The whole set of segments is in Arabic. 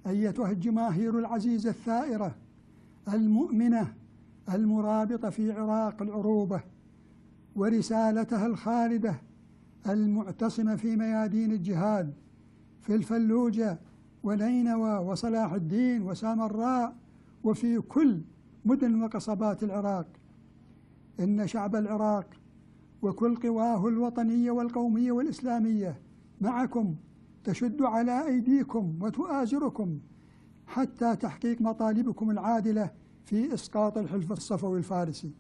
أيتها الجماهير العزيزة الثائرة المؤمنة المرابطة في عراق العروبة ورسالتها الخالدة المعتصمة في ميادين الجهاد في الفلوجة ونينوى وصلاح الدين وسامراء وفي كل مدن وقصبات العراق. إن شعب العراق وكل قواه الوطنية والقومية والإسلامية معكم تشد على أيديكم وتؤازركم حتى تحقيق مطالبكم العادلة في إسقاط الحلف الصفوي الفارسي.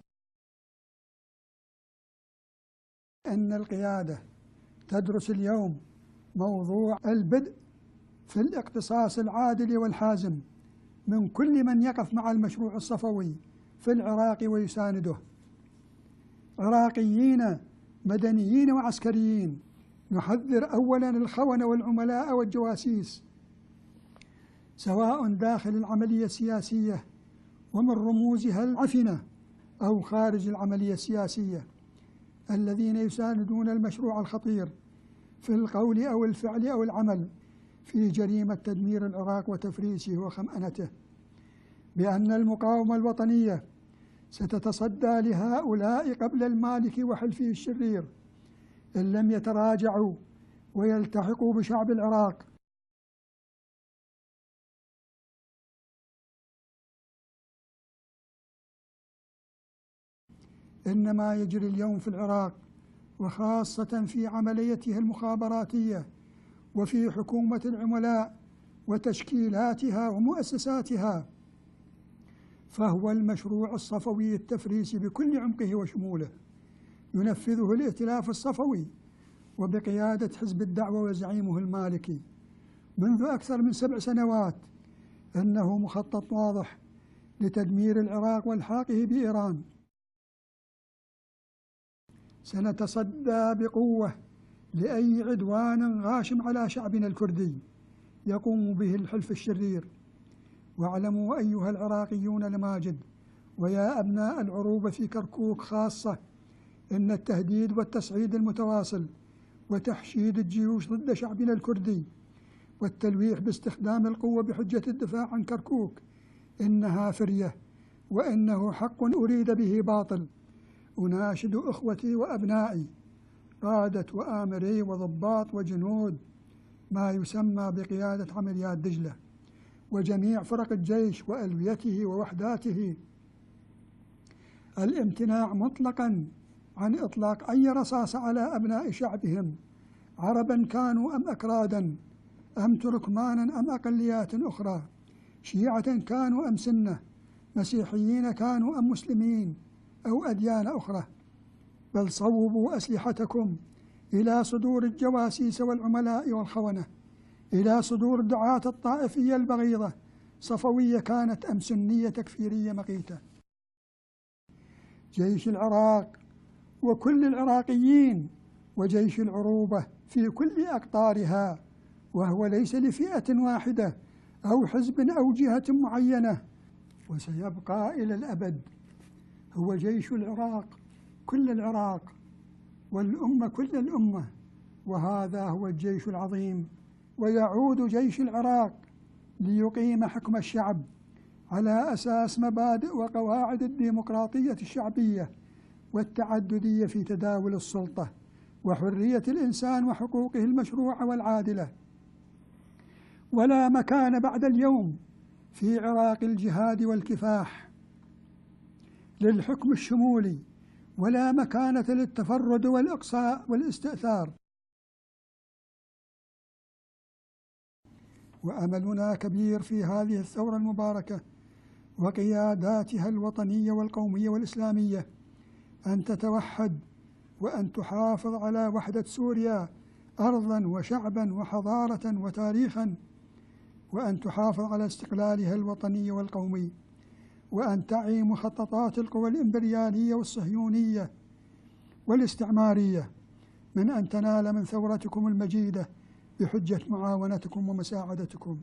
إن القيادة تدرس اليوم موضوع البدء في الاقتصاص العادل والحازم من كل من يقف مع المشروع الصفوي في العراق ويسانده، عراقيين مدنيين وعسكريين. نحذر أولا الخونة والعملاء والجواسيس سواء داخل العملية السياسية ومن رموزها العفنة أو خارج العملية السياسية الذين يساندون المشروع الخطير في القول أو الفعل أو العمل في جريمة تدمير العراق وتفريسه وخمأنته، بأن المقاومة الوطنية ستتصدى لهؤلاء قبل المالكي وحلفه الشرير إن لم يتراجعوا ويلتحقوا بشعب العراق. إن ما يجري اليوم في العراق وخاصة في عمليته المخابراتية وفي حكومة العملاء وتشكيلاتها ومؤسساتها فهو المشروع الصفوي التفريسي بكل عمقه وشموله، ينفذه الائتلاف الصفوي وبقيادة حزب الدعوة وزعيمه المالكي منذ أكثر من 7 سنوات. إنه مخطط واضح لتدمير العراق والحاقه بإيران. سنتصدى بقوة لأي عدوان غاشم على شعبنا الكردي يقوم به الحلف الشرير. واعلموا أيها العراقيون الماجد ويا أبناء العروبة في كركوك خاصة إن التهديد والتصعيد المتواصل وتحشيد الجيوش ضد شعبنا الكردي والتلويح باستخدام القوة بحجة الدفاع عن كركوك إنها فرية وإنه حق أريد به باطل. أناشد إخوتي وأبنائي قادة وآمري وضباط وجنود ما يسمى بقيادة عمليات دجلة وجميع فرق الجيش وألويته ووحداته الامتناع مطلقا عن إطلاق أي رصاص على أبناء شعبهم، عربا كانوا أم أكرادا أم تركمانا أم أقليات أخرى، شيعة كانوا أم سنة، مسيحيين كانوا أم مسلمين أو أديان أخرى، بل صوبوا أسلحتكم إلى صدور الجواسيس والعملاء والخونة، إلى صدور دعاة الطائفية البغيضة صفوية كانت أم سنية تكفيرية مقيتة. جيش العراق وكل العراقيين وجيش العروبة في كل أقطارها، وهو ليس لفئة واحدة أو حزب أو جهة معينة، وسيبقى إلى الأبد، هو جيش العراق كل العراق والأمة كل الأمة، وهذا هو الجيش العظيم. ويعود جيش العراق ليقيم حكم الشعب على أساس مبادئ وقواعد الديمقراطية الشعبية والتعددية في تداول السلطة وحرية الإنسان وحقوقه المشروعة والعادلة. ولا مكان بعد اليوم في عراق الجهاد والكفاح للحكم الشمولي، ولا مكانة للتفرد والإقصاء والاستئثار. وأملنا كبير في هذه الثورة المباركة وقياداتها الوطنية والقومية والإسلامية أن تتوحد وأن تحافظ على وحدة سوريا أرضا وشعبا وحضارة وتاريخا، وأن تحافظ على استقلالها الوطني والقومي، وأن تعي مخططات القوى الإمبريالية والصهيونية والاستعمارية من أن تنال من ثورتكم المجيدة بحجة معاونتكم ومساعدتكم.